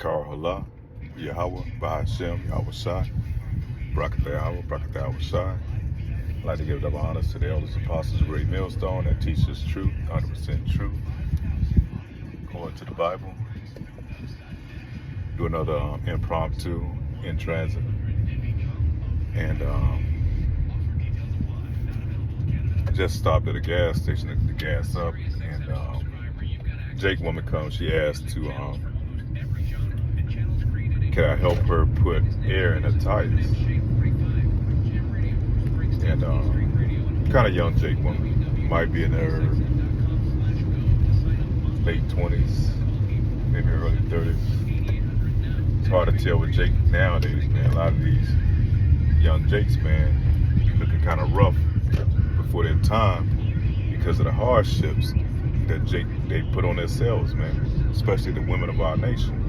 Karahullah, Yahweh, Bahashem, Yahweh Shai, Brakatah Brakatah Shai. I'd like to give double honors to the elders, apostles, of Great Millstone that teach us truth, 100% truth, according to the Bible. Do another impromptu in transit. And just stopped at a gas station to gas up. And Jake woman comes, she asked to, can I help her put air in her tires? And kind of young Jake woman, might be in her late 20s, maybe early 30s. It's hard to tell with Jake nowadays, man. A lot of these young Jakes, man, looking kind of rough before their time because of the hardships that they put on themselves, man, especially the women of our nation.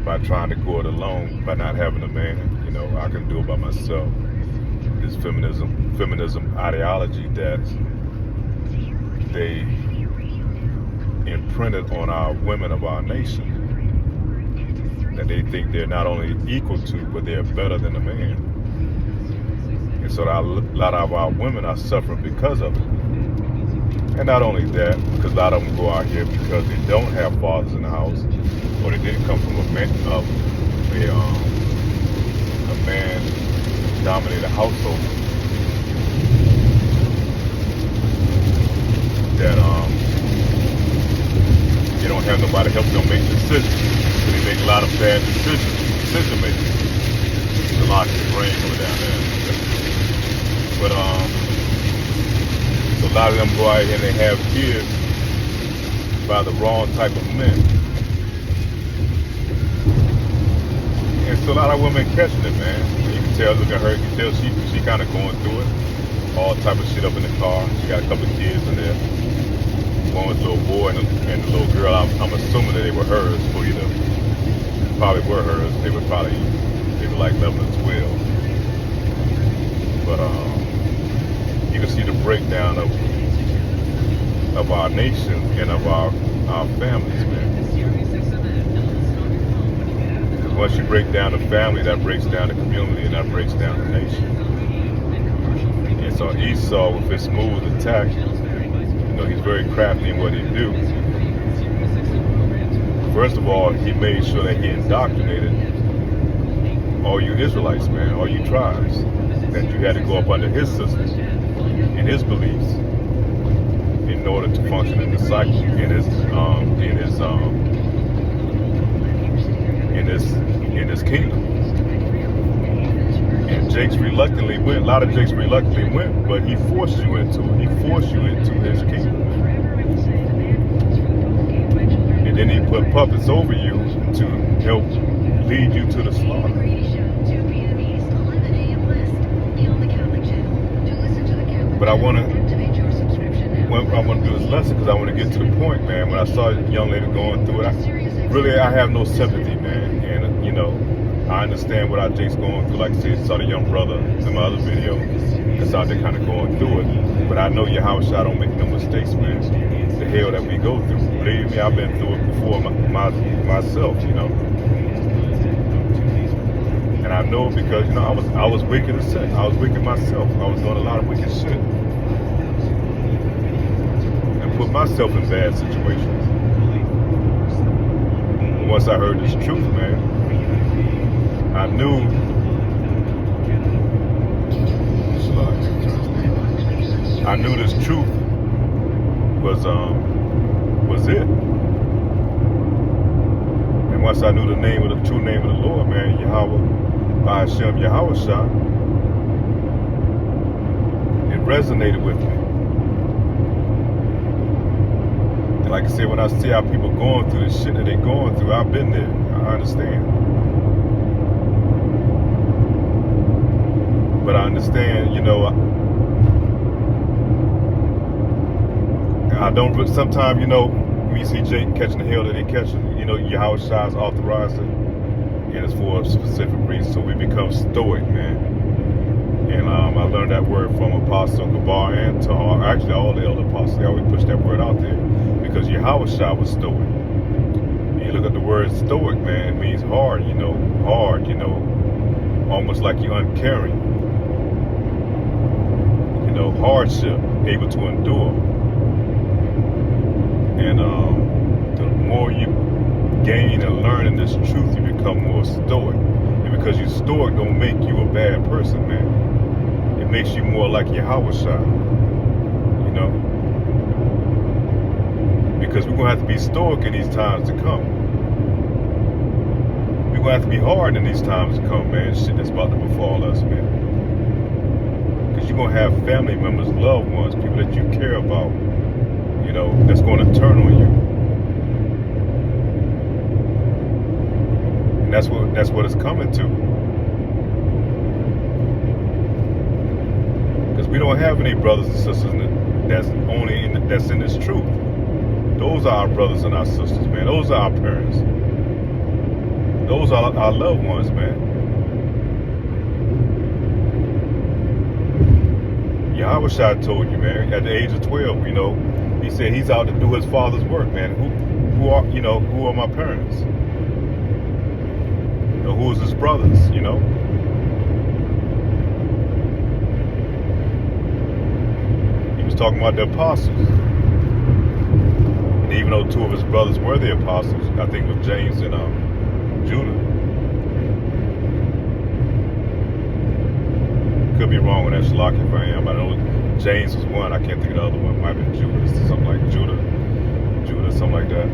By trying to go it alone, by not having a man, I can do it by myself. This feminism ideology that they imprinted on our women of our nation, that they think they're not only equal to, but they're better than a man. And so a lot of our women are suffering because of it. And not only that, because a lot of them go out here because they don't have fathers in the house, or they didn't come from a man-dominated household. That they don't have nobody help them make decisions. So they make a lot of bad decision making. There's a lot of brain going down there. But so a lot of them go out here and they have kids by the wrong type of men. And so a lot of women catching it, man. You can tell, look at her, you can tell she kind of going through it. All type of shit up in the car. She got a couple of kids in there. One was a little boy and the little girl. I'm assuming that they were hers, or probably were hers. They were like 11 or 12. But you can see the breakdown of our nation and of our families, man. Because once you break down the family, that breaks down the community, and that breaks down the nation. And so Esau, with his smooth attack, he's very crafty in what he do. First of all, he made sure that he indoctrinated all you Israelites, man, all you tribes, that you had to go up under his system and his beliefs in order to function in the cycle, in his kingdom. And Jakes reluctantly went. A lot of Jakes reluctantly went, but he forced you into it. He forced you into his kingdom. And then he put puppets over you to help lead you to the slaughter. But I want to do this lesson because I want to get to the point, man. When I saw a young lady going through it, I have no sympathy, man. And I understand what our Jake's going through. Like I said, saw the young brother in my other video that's out there kind of going through it. But I know Yahweh Shai don't make no mistakes, man. The hell that we go through. Believe me, I've been through it before myself, And I know because, I was wicked as sin. I was wicked myself. I was doing a lot of wicked shit. And put myself in bad situations. And once I heard this truth, man, I knew this truth was it. And once I knew the true name of the Lord, man, Yahweh, Bahashem, Yahweh Shai, it resonated with me. And like I said, when I see how people going through the shit that they're going through, I've been there. I understand. But I understand, I don't, sometimes, when you see Jake catching the hell that they catching, Yahweh Shai's authorized it, and it's for a specific reason, so we become stoic, man. And I learned that word from Apostle Gabar and Tahar, actually all the elder apostles, they always push that word out there, because Yahweh Shai was stoic. And you look at the word stoic, man, it means hard, almost like you're uncaring, hardship, able to endure. And the more you gain and learn in this truth, you become more stoic. And because you're stoic, don't make you a bad person, man. It makes you more like Yahweh Shai, because we're going to have to be stoic in these times to come. We're going to have to be hard in these times to come, man. Shit that's about to befall us, man. Because you're going to have family members, loved ones, people that you care about, that's going to turn on you. And that's what it's coming to. Because we don't have any brothers and sisters that's in this truth. Those are our brothers and our sisters, man. Those are our parents. Those are our loved ones, man. Yahweh Shai told you, man, at the age of 12, he said he's out to do his father's work, man. Who are my parents? Who is his brothers, He was talking about the apostles. And even though two of his brothers were the apostles, I think it was James and Judah. Could be wrong with that, Shalaki, if I am. I know James was one. I can't think of the other one. It might have been Judas, something like Judah, something like that.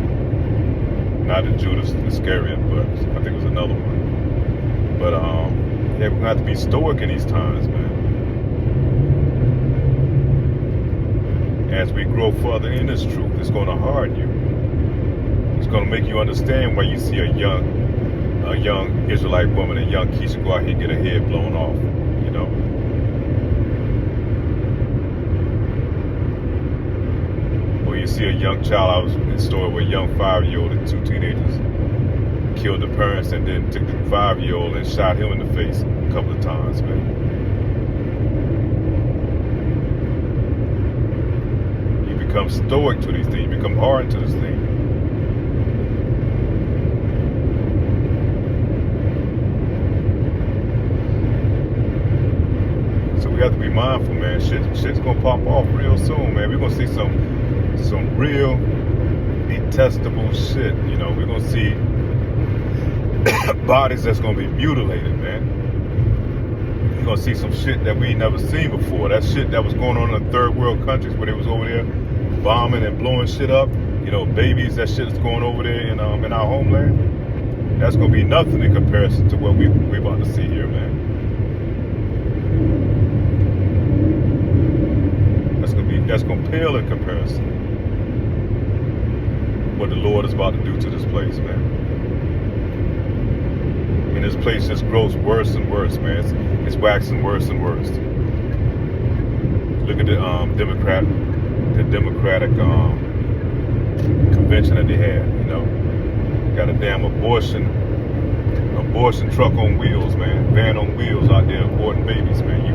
Not the Judas Iscariot, but I think it was another one. But yeah, we're gonna have to be stoic in these times, man. As we grow further in this truth, it's going to harden you. It's going to make you understand why you see a young Israelite woman, a young Keisha, go out here and get her head blown off, Or you see a young child. I was in the store with a young 5-year-old and 2 teenagers killed the parents and then took the 5-year-old and shot him in the face a couple of times, man. Become stoic to these things, become hard to this thing. So we have to be mindful, man. Shit's gonna pop off real soon, man. We're gonna see some real detestable shit. We're gonna see bodies that's gonna be mutilated, man. We're gonna see some shit that we ain't never seen before. That shit that was going on in the third world countries where they was over there bombing and blowing shit up, babies, that shit is going over there in our homeland. That's gonna be nothing in comparison to what we about to see here, man. That's gonna pale in comparison what the Lord is about to do to this place, man. And this place just grows worse and worse, man. It's waxing worse and worse. Look at the Democratic convention that they had, Got a damn abortion truck on wheels, man. Van on wheels out there aborting babies, man. You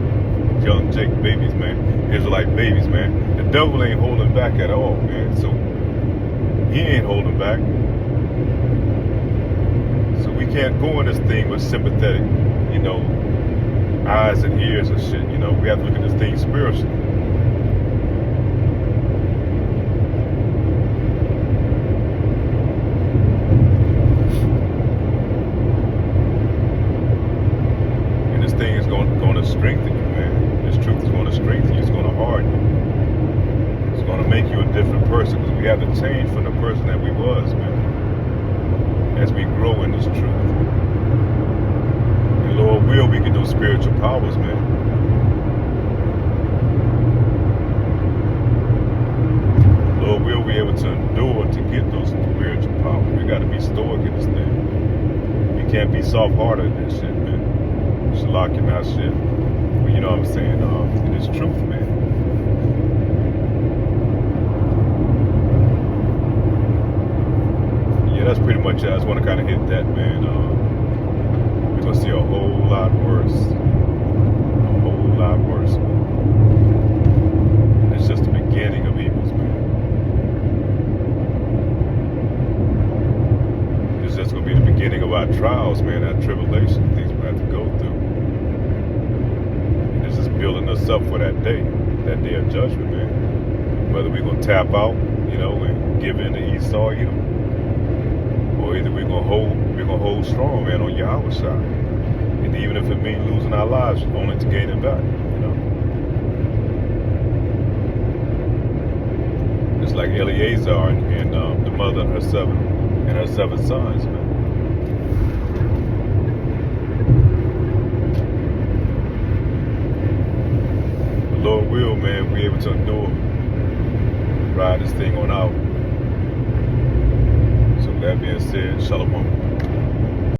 young Jake babies, man. Israelite babies, man. The devil ain't holding back at all, man. So he ain't holding back. So we can't go in this thing with sympathetic, eyes and ears and shit. We have to look at this thing spiritually. Thing is going to strengthen you, man. This truth is going to strengthen you. It's going to harden you. It's going to make you a different person, because we have to change from the person that we was, man, as we grow in this truth. And Lord will, we get those spiritual powers, man. Lord will, we able to endure to get those spiritual powers. We got to be stoic in this thing. You can't be soft-hearted in this shit, man. Shalaki, not shit. But you know what I'm saying? It is truth, man. Yeah, that's pretty much it. I just want to kind of hit that, man. We're going to see a whole lot worse. A whole lot worse. And it's just the beginning of evils, man. trials, man, our tribulation, things we have to go through. And this is building us up for that day of judgment, man. Whether we're gonna tap out, and give in to Esau, or either we're gonna hold strong, man, on Yahweh's side. And even if it means losing our lives, only to gain it back, It's like Eleazar and the mother and her seven sons, man. The Lord will, man, we able to endure, ride this thing on out. So with that being said, Shalom.